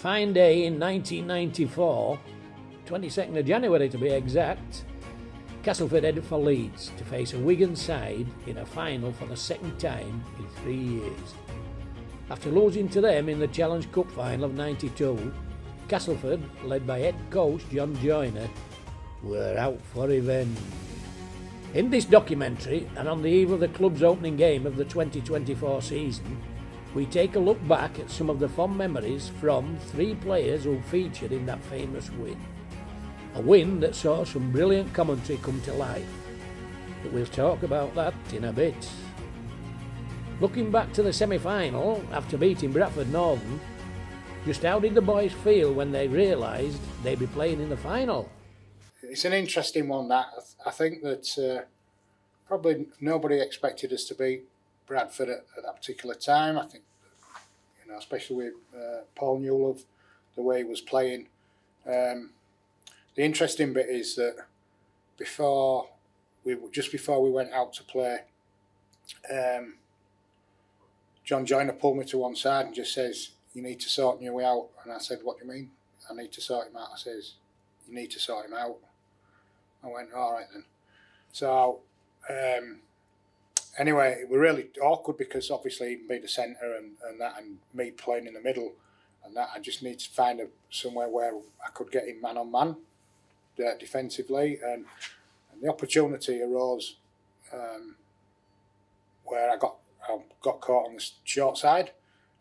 fine day in 1994, 22nd of January to be exact, Castleford headed for Leeds to face a Wigan side in a final for the second time in 3 years. After losing to them in the Challenge Cup final of 92, Castleford, led by head coach John Joyner, were out for revenge. In this documentary, and on the eve of the club's opening game of the 2024 season, we take a look back at some of the fond memories from three players who featured in that famous win. A win that saw some brilliant commentary come to life. But we'll talk about that in a bit. Looking back to the semi-final, after beating Bradford Northern, just how did the boys feel when they realised they'd be playing in the final? It's an interesting one, that. I think that probably nobody expected us to beat Bradford at that particular time. I think, especially with Paul Newell, the way he was playing. The interesting bit is that just before we went out to play, John Joyner pulled me to one side and just says, "You need to sort Newey out." And I said, "What do you mean? I need to sort him out?" I says, "You need to sort him out." I went, "All right then." So anyway, it was really awkward because obviously he can be the centre and that, and me playing in the middle and that. I just need to find somewhere where I could get him man on man defensively, and the opportunity arose where I got caught on the short side,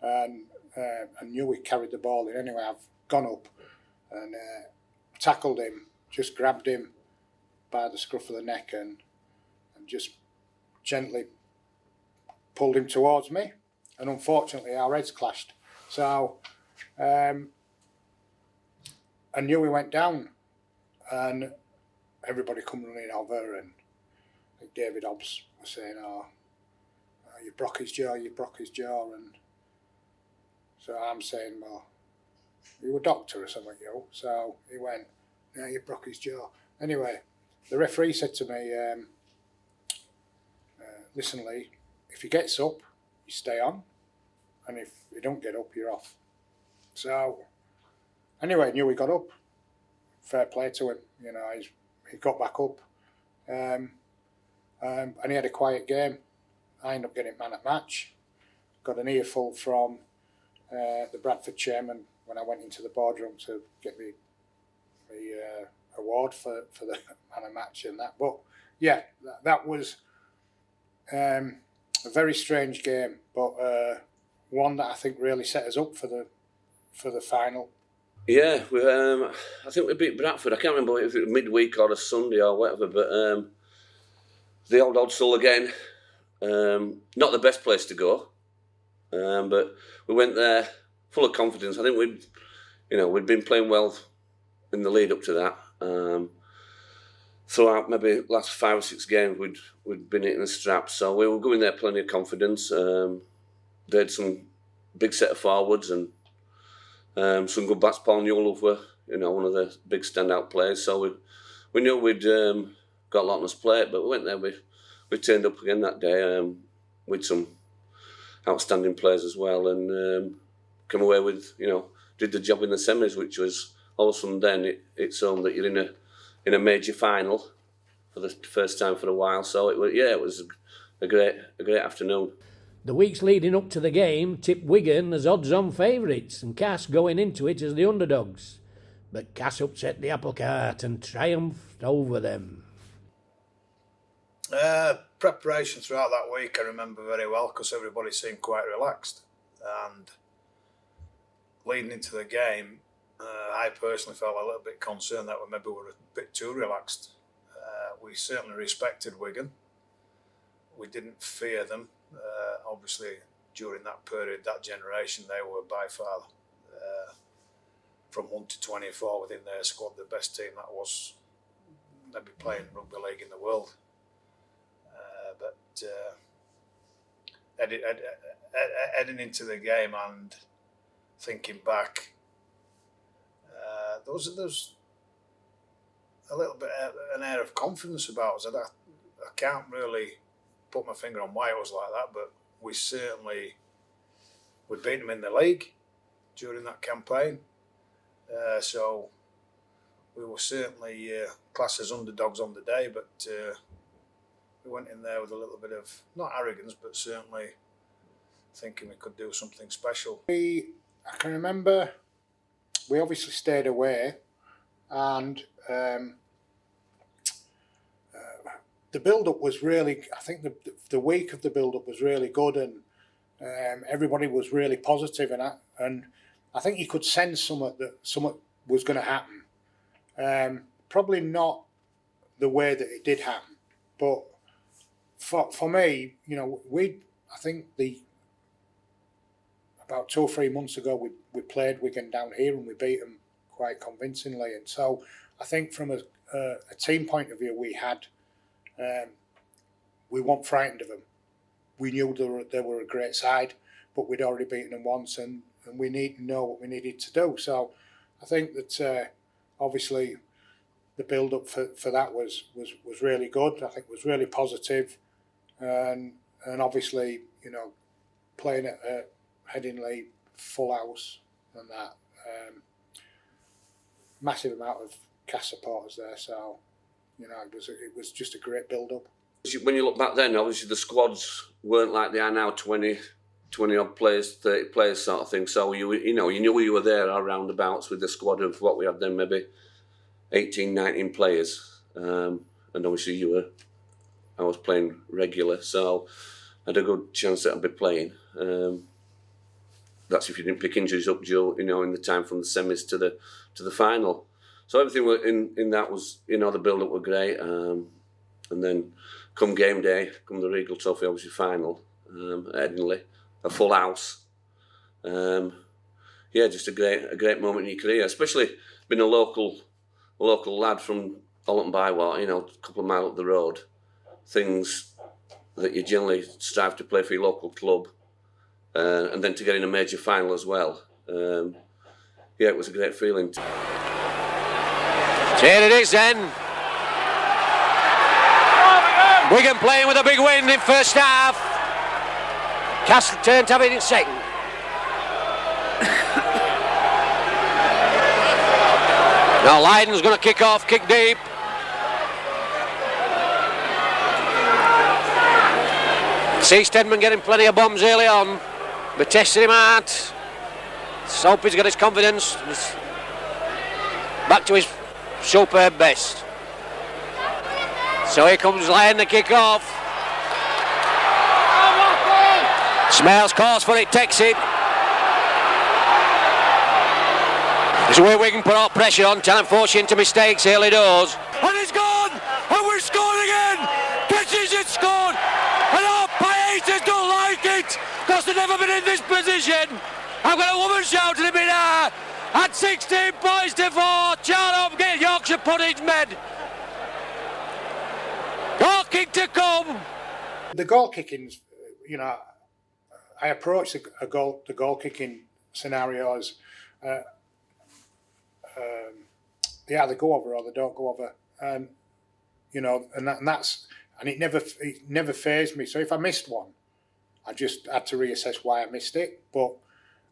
and I knew he carried the ball in. Anyway, I've gone up and tackled him, just grabbed him by the scruff of the neck and just gently pulled him towards me, and unfortunately our heads clashed. So I knew he went down, and everybody come running over, and I think David Hobbs was saying, "Oh, you broke his jaw, and so I'm saying, "Well, you a doctor or something, you?" So he went, "Yeah, you broke his jaw." Anyway, the referee said to me, "Listen, Lee, if he gets up, you stay on, and if he don't get up, you're off." So anyway, I knew he got up. Fair play to him, he got back up, and he had a quiet game. I ended up getting man at match. Got an earful from the Bradford chairman when I went into the boardroom to get the award for the man at match and that. But yeah, that was a very strange game, but one that I think really set us up for the final. Yeah, I think we beat Bradford. I can't remember if it was midweek or a Sunday or whatever, but the old Odsall again. Not the best place to go, but we went there full of confidence. I think we'd been playing well in the lead up to that. Throughout maybe last 5 or 6 games, we'd been hitting the straps, so we were going there plenty of confidence. They had some big set of forwards and some good backs. Paul Newell were, one of the big standout players, so we knew we'd got a lot on us plate, but we went there. We turned up again that day with some outstanding players as well, and came away with, did the job in the semis, which was all of a sudden then it's shown that you're in a major final for the first time for a while. So it was a great afternoon. The weeks leading up to the game tipped Wigan as odds-on favourites and Cass going into it as the underdogs. But Cass upset the apple cart and triumphed over them. Preparation throughout that week I remember very well, because everybody seemed quite relaxed, and leading into the game I personally felt a little bit concerned that we maybe were a bit too relaxed. We certainly respected Wigan. We didn't fear them. Obviously during that period, that generation, they were by far from 1 to 24 within their squad the best team that was maybe playing rugby league in the world. But heading into the game and thinking back, there was a little bit an air of confidence about us. I can't really put my finger on why it was like that, but we'd beaten them in the league during that campaign. So we were certainly classed as underdogs on the day, but we went in there with a little bit of, not arrogance, but certainly thinking we could do something special. I can remember we obviously stayed away, and the build-up was really, I think the week of the build-up was really good, and everybody was really positive, and I think you could sense something was going to happen. Probably not the way that it did happen, but for me, you know, I think about 2 or 3 months ago we played Wigan down here and we beat them quite convincingly, and so I think from a team point of view we weren't frightened of them. We knew they were a great side, but we'd already beaten them once, and we need to know what we needed to do. So I think that obviously the build up for that was really good. I think it was really positive, and obviously, you know, playing at Headingley, full house, and that massive amount of cast supporters there. So, you know, it was just a great build up. When you look back then, obviously the squads weren't like they are now, 20 odd players, 30 players sort of thing. So you knew you were there around abouts with the squad of what we had then, maybe 18, 19 players. And obviously I was playing regular, so I had a good chance that I'd be playing. That's if you didn't pick injuries up, Joe, you know, in the time from the semis to the final. So everything in that was, you know, the build up were great. And then come game day, come the Regal Trophy, obviously final at Headingley, a full house. Yeah, just a great moment in your career, especially being a local lad from Holland Bywater, you know, a couple of miles up the road. Things that you generally strive to play for your local club, and then to get in a major final as well. Yeah, it was a great feeling. Here it is then. Wigan playing with a big win in first half. Castle turned to have it in second. Now Lydon's going to kick off, kick deep. See Stedman getting plenty of bombs early on, but testing him out. Soapy's got his confidence. He's back to his superb best. So here comes Lyon to kick off. Smells course for it, takes it. This is where we can put our pressure on, trying to force you into mistakes early doors. And it's gone! And we're scoring again! Catches it, scored! And our Paeters don't like it! Because they've never been in this position! I've got a woman shouting at me now! At 16 points to 4, Charlton get Yorkshire pudding med. Goal kick to come. The goal kicking, you know, I approach the goal kicking scenarios. They either go over or they don't go over, and you know, and it never fazed me. So if I missed one, I just had to reassess why I missed it. But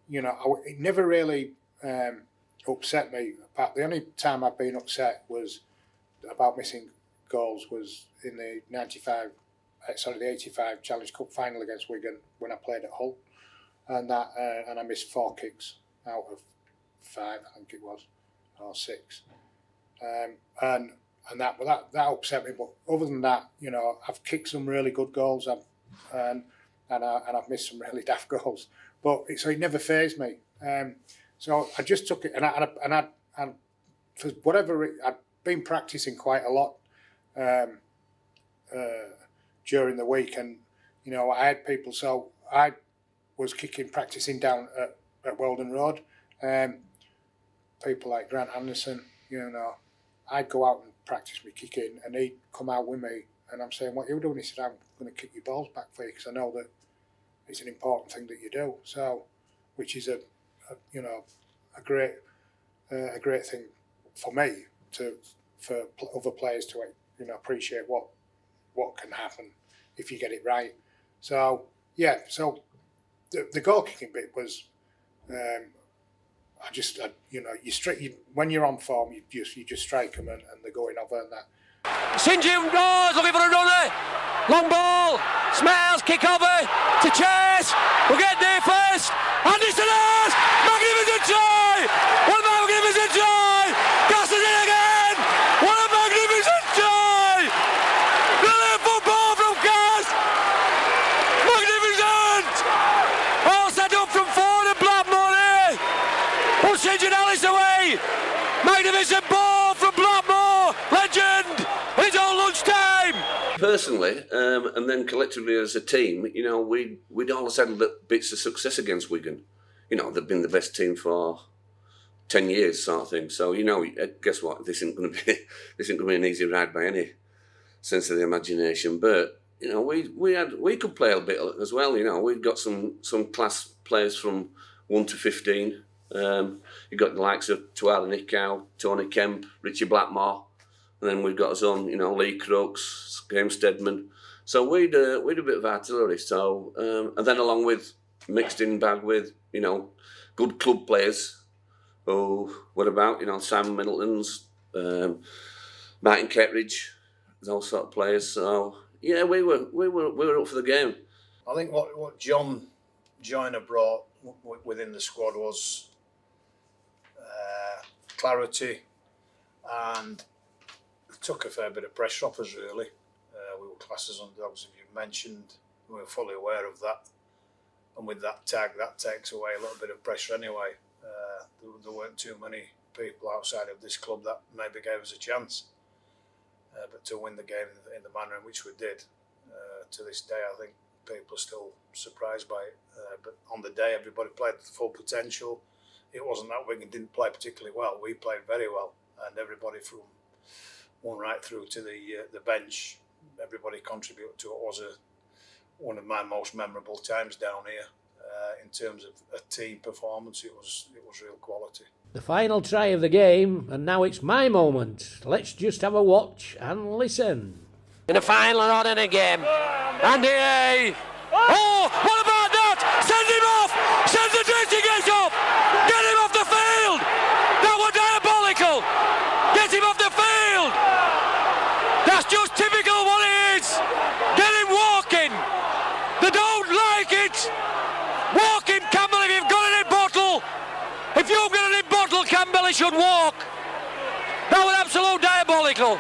you know, it never really upset me. The only time I've been upset was about missing goals was in the 85 Challenge Cup final against Wigan when I played at Hull, and I missed 4 kicks out of 5, I think it was, or 6, and that upset me. But other than that, you know, I've kicked some really good goals, and I've missed some really daft goals, but so it never fazed me. So I just took it, and for whatever I'd been practicing quite a lot during the week, and you know, I had people. So I was practicing down at Weldon Road. People like Grant Anderson, you know, I'd go out and practice my kicking, and he'd come out with me, and I'm saying, "What are you doing?" He said, "I'm going to kick your balls back for you because I know that it's an important thing that you do." So, which is a great thing for me for other players to, you know, appreciate what can happen if you get it right. So yeah, so the goal kicking bit was when you're on form, you just strike them and they're going over and that. St. Jim Doors looking for a runner. Long ball. Smiles, kick over to Chase. We'll get there first. Anderson has. Magnificent try. What a magnificent try. Gas is in again. What a magnificent try. Brilliant football from Gas. Magnificent. All set up from Ford and Blackmore here. Puts St. Alice away. Magnificent ball from Blackmore. Legend. It's all lunchtime. Personally, and then collectively as a team, we'd always had bits of success against Wigan. They've been the best team for 10 years, sort of thing. So guess what? This isn't going to be an easy ride by any sense of the imagination. But we could play a bit as well. We've got some class players from 1 to 15. You've got the likes of Tuala Nicow, Tony Kemp, Richie Blackmore. And then we've got us on, Lee Crooks, Graham Steadman. So we'd a bit of artillery. So and then along with mixed in bag with good club players. who were about, Simon Middleton's, Martin Kettridge, those sort of players. So yeah, we were up for the game. I think what John Joyner brought within the squad was clarity, and took a fair bit of pressure off us, really. We were classed as underdogs, as you mentioned. We were fully aware of that. And with that tag, that takes away a little bit of pressure anyway. There weren't too many people outside of this club that maybe gave us a chance. But to win the game in the manner in which we did, to this day, I think people are still surprised by it. But on the day, everybody played to full potential. It wasn't that Wigan didn't play particularly well. We played very well. And everybody from one right through to the bench, everybody contributed to it. It was one of my most memorable times down here. In terms of a team performance, it was real quality. The final try of the game, and now it's my moment. Let's just have a watch and listen. In the final and on in a game. Andy! Oh, what about that? Send him off! Send the dirty gate off! Get him off the field! That was diabolical! Get him off the field! That's just typical what it is! Get him walking! They don't like it! Walk him, Campbell, if you've got it in bottle! If you've got it in bottle, Campbell, he should walk! That was absolute diabolical!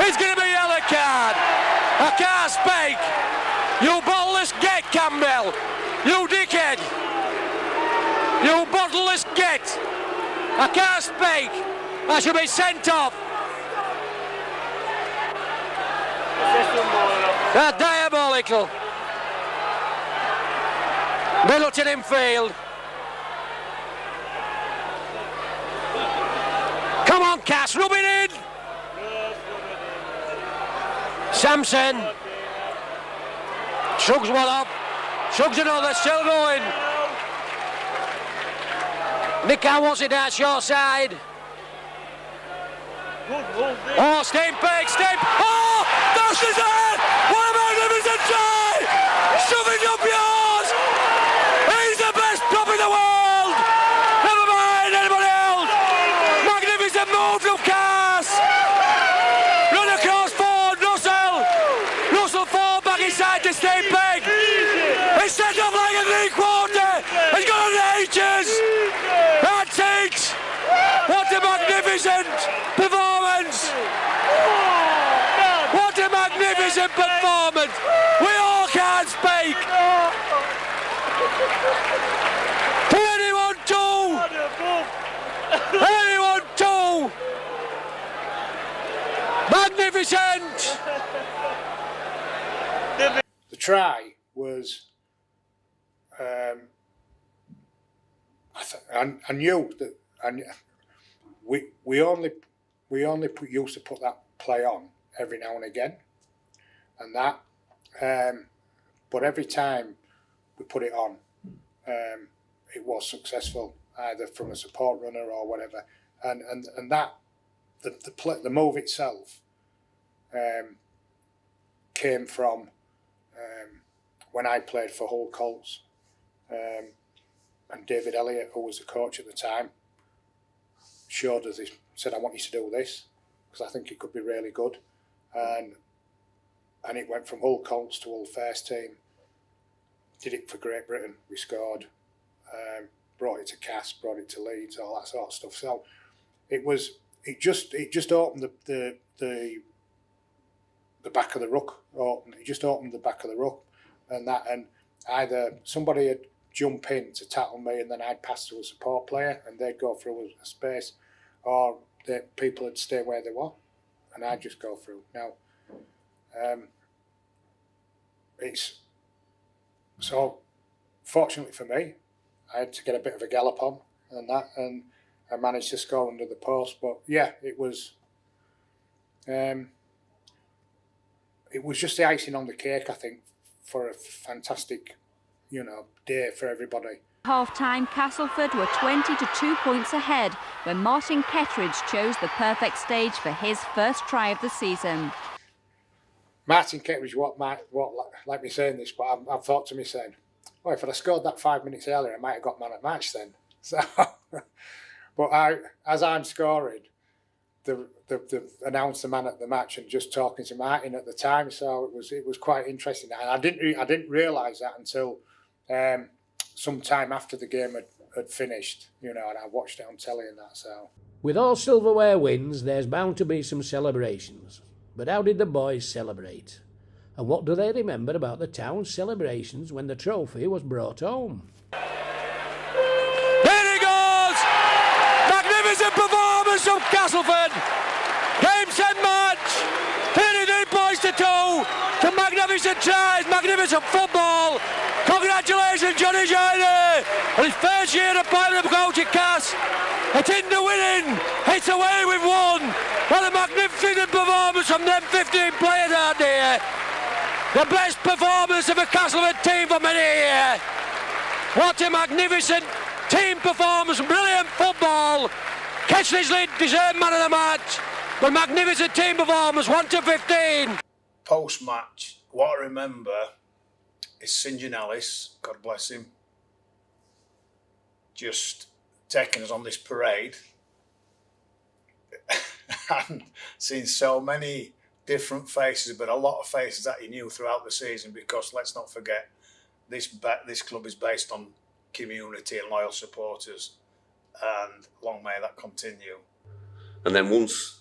It's going to be a yellow card! I can't speak! You bottleless get, Campbell! You dickhead! You bottleless get! I can't speak! I should be sent off! That's diabolical! Middleton in field. Come on, Cass, rub it in! Sampson. Shrugs one up. Shrugs another, still going. Nicow wants it out short side. Oh, Steinbeck, oh! That's his head! What a magnificent try! Shove it up yours! He's the best prop in the world! Never mind anybody else! Magnificent move from Cass! Run across Ford, Russell Ford back inside to Steinbeck! He's set off like a three-quarter! He's got on the H's! That's it! What a magnificent performance! What a magnificent performance! We all can't speak! 21-2! 21-2! Magnificent! The try was, I knew that, and we only used to put that play on every now and again, and that, but every time we put it on, it was successful, either from a support runner or whatever, and that the move itself came from when I played for Hull Colts. and David Elliott, who was the coach at the time, showed us this, said, I want you to do this, because I think it could be really good. And it went from Hull Colts to Hull First Team. Did it for Great Britain. We scored. Brought it to Cass, brought it to Leeds, all that sort of stuff. So it just opened the back of the ruck. It just opened the back of the ruck, and either somebody would jump in to tackle me, and then I'd pass to a support player, and they'd go through a space, or people would stay where they were, and I'd just go through. Now, it's so fortunately for me, I had to get a bit of a gallop on and I managed to score under the post. But yeah, it was just the icing on the cake, I think, for a fantastic, day for everybody. Half-time, Castleford were 20 to 2 points ahead when Martin Kettridge chose the perfect stage for his first try of the season. Martin Kettridge, like me saying this, but I've thought to me saying, well, if I'd have scored that 5 minutes earlier, I might have got man at match then. So, but as I'm scoring, they announced the man at the match and just talking to Martin at the time, so it was quite interesting. And I didn't realise that until some time after the game had finished, and I watched it on telly and that. So, with all silverware wins, there's bound to be some celebrations. But how did the boys celebrate? And what do they remember about the town's celebrations when the trophy was brought home? Here he goes! Magnificent performance from Castleford! Game, set, match! 33 points to 2! Some magnificent tries, magnificent football! Congratulations, Johnny Johnny! On his first year at Pilot coach at Cass! It's in the winning! It's away, we've won! What a magnificent performance from them 15 players out there! The best performance of a Castleford team for many years! What a magnificent team performance, brilliant football! Kettridge deserved man of the match, but magnificent team performance, 1 to 15. Post-match, what I remember is St John Ellis, God bless him, just taking us on this parade and seeing so many different faces, but a lot of faces that he knew throughout the season, because let's not forget, this club is based on community and loyal supporters, and long may that continue. And then once,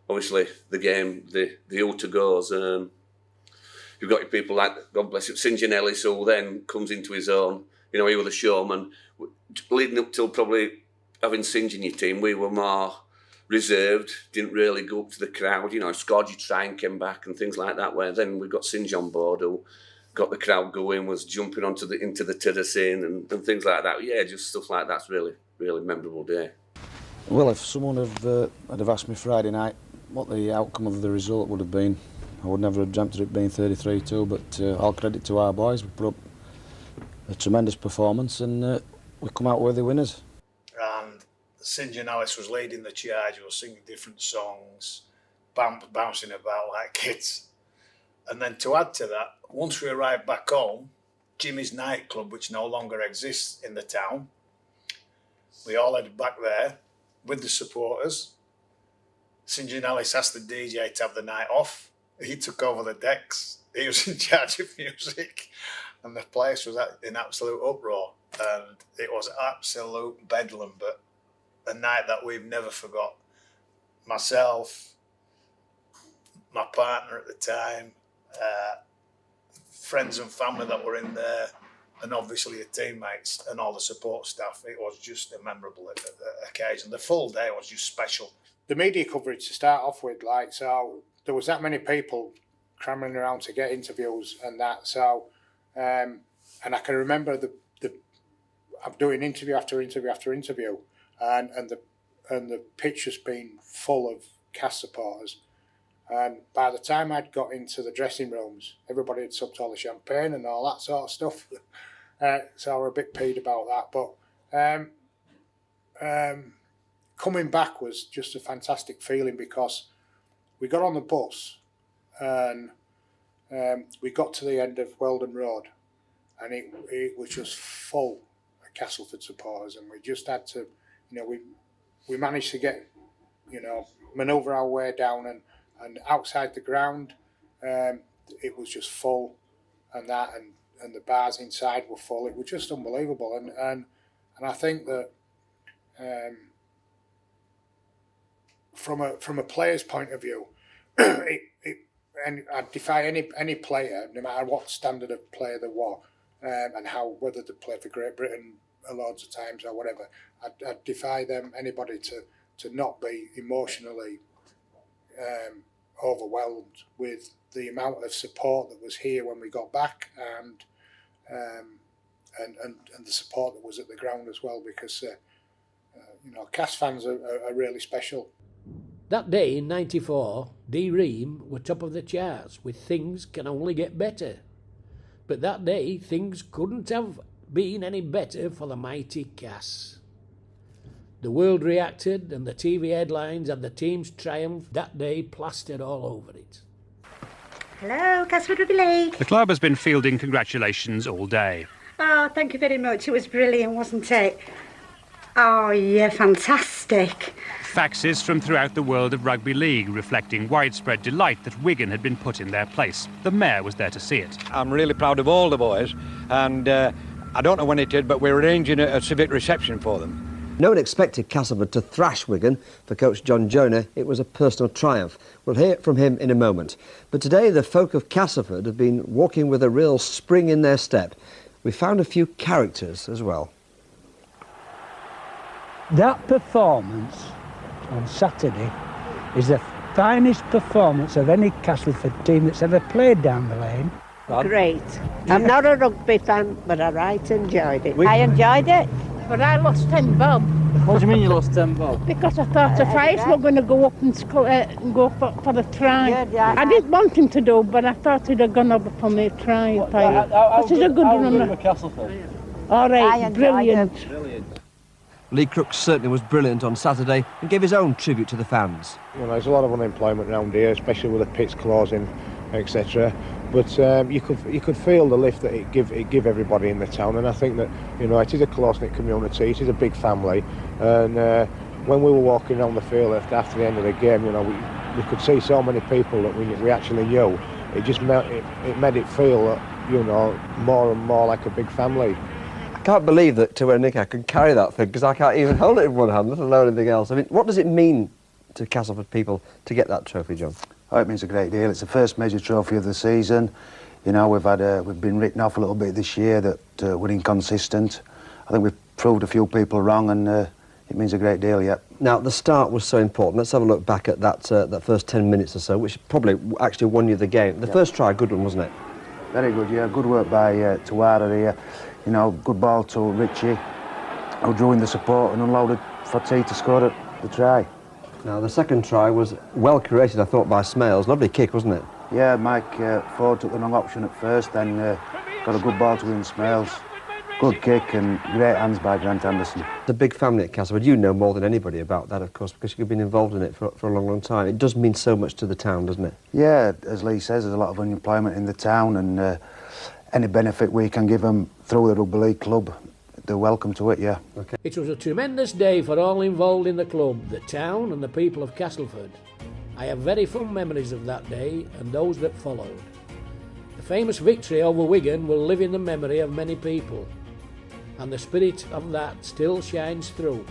obviously, the game, the utter goes, you've got your people like, God bless him, St John Ellis, who then comes into his own. He was a showman. Leading up till probably having St John in your team, we were more reserved, didn't really go up to the crowd, scored your try and came back and things like that, where then we got St John on board, who got the crowd going, was jumping into the terracing and things like that. Yeah, just stuff like that's really, really memorable day. Well, if someone had have asked me Friday night what the outcome of the result would have been, I would never have dreamt of it being 33-2, but all credit to our boys. We put up a tremendous performance and we come out worthy winners. And St John Ellis was leading the charge. We were singing different songs, bouncing about like kids. And then to add to that, once we arrived back home, Jimmy's nightclub, which no longer exists in the town, we all headed back there with the supporters. St John Ellis asked the DJ to have the night off. He took over the decks. He was in charge of music. And the place was in absolute uproar. And it was absolute bedlam, but a night that we've never forgot. Myself, my partner at the time, friends and family that were in there, and obviously the teammates and all the support staff. It was just a memorable occasion. The full day was just special. The media coverage to start off with, so there was that many people cramming around to get interviews and that. So, and I can remember I'm doing interview after interview after interview, and the pitch has been full of Cass supporters. And by the time I'd got into the dressing rooms, everybody had supped all the champagne and all that sort of stuff. So I were a bit peed about that. But coming back was just a fantastic feeling, because we got on the bus and we got to the end of Weldon Road, and it was just full of Castleford supporters, and we just had to, we managed to get, manoeuvre our way down, and outside the ground, it was just full, and the bars inside were full. It was just unbelievable, and I think that from a player's point of view, and I'd defy any player, no matter what standard of player they were, and whether they played for Great Britain loads of times or whatever, I'd defy anybody to not be emotionally overwhelmed with the amount of support that was here when we got back, and the support that was at the ground as well, because Cas fans are really special. That day in '94, D Ream were top of the charts with Things Can Only Get Better. But that day, things couldn't have been any better for the mighty Cas. The world reacted, and the TV headlines had the team's triumph that day plastered all over it. Hello, Castleford Rugby League. The club has been fielding congratulations all day. Oh, thank you very much. It was brilliant, wasn't it? Oh, yeah, fantastic. Faxes from throughout the world of rugby league reflecting widespread delight that Wigan had been put in their place. The mayor was there to see it. I'm really proud of all the boys, and I don't know when it did, but we're arranging a civic reception for them. No one expected Castleford to thrash Wigan. For coach John Jonah, it was a personal triumph. We'll hear from him in a moment. But today, the folk of Castleford have been walking with a real spring in their step. We found a few characters as well. That performance on Saturday is the finest performance of any Castleford team that's ever played down the lane. Great. I'm not a rugby fan, but I right enjoyed it. I enjoyed it. But I lost 10 bob. What do you mean you lost 10 bob? Because I thought the Friars were going to go up and go for the try. I didn't want him to do, but I thought he'd have gone over for me to try. This is a good runner. All right, brilliant. Lee Crooks certainly was brilliant on Saturday and gave his own tribute to the fans. There's a lot of unemployment around here, especially with the pits closing, etc. But you could feel the lift that it give everybody in the town, and I think that it is a close-knit community. It is a big family, and when we were walking around the field after the end of the game, we could see so many people that we actually knew. It just made it feel more and more like a big family. I can't believe that Nick I can carry that thing, because I can't even hold it in one hand, let alone anything else. I mean, what does it mean to Castleford people to get that trophy, John? Oh, it means a great deal. It's the first major trophy of the season. We've been written off a little bit this year that we're inconsistent. I think we've proved a few people wrong, and it means a great deal, yeah. Now, the start was so important. Let's have a look back at that first 10 minutes or so, which probably actually won you the game. The first try, good one, wasn't it? Very good, yeah. Good work by Tawara here. Good ball to Richie, who drew in the support and unloaded for T to score the try. Now, the second try was well created, I thought, by Smales. Lovely kick, wasn't it? Yeah, Mike Ford took the wrong option at first, then got a good ball to win Smales. Good kick and great hands by Grant Anderson. It's a big family at Castleford. You know more than anybody about that, of course, because you've been involved in it for a long, long time. It does mean so much to the town, doesn't it? Yeah, as Lee says, there's a lot of unemployment in the town, and any benefit we can give them through the Rugby League club, they're welcome to it, yeah. Okay. It was a tremendous day for all involved in the club, the town and the people of Castleford. I have very fond memories of that day and those that followed. The famous victory over Wigan will live in the memory of many people, and the spirit of that still shines through.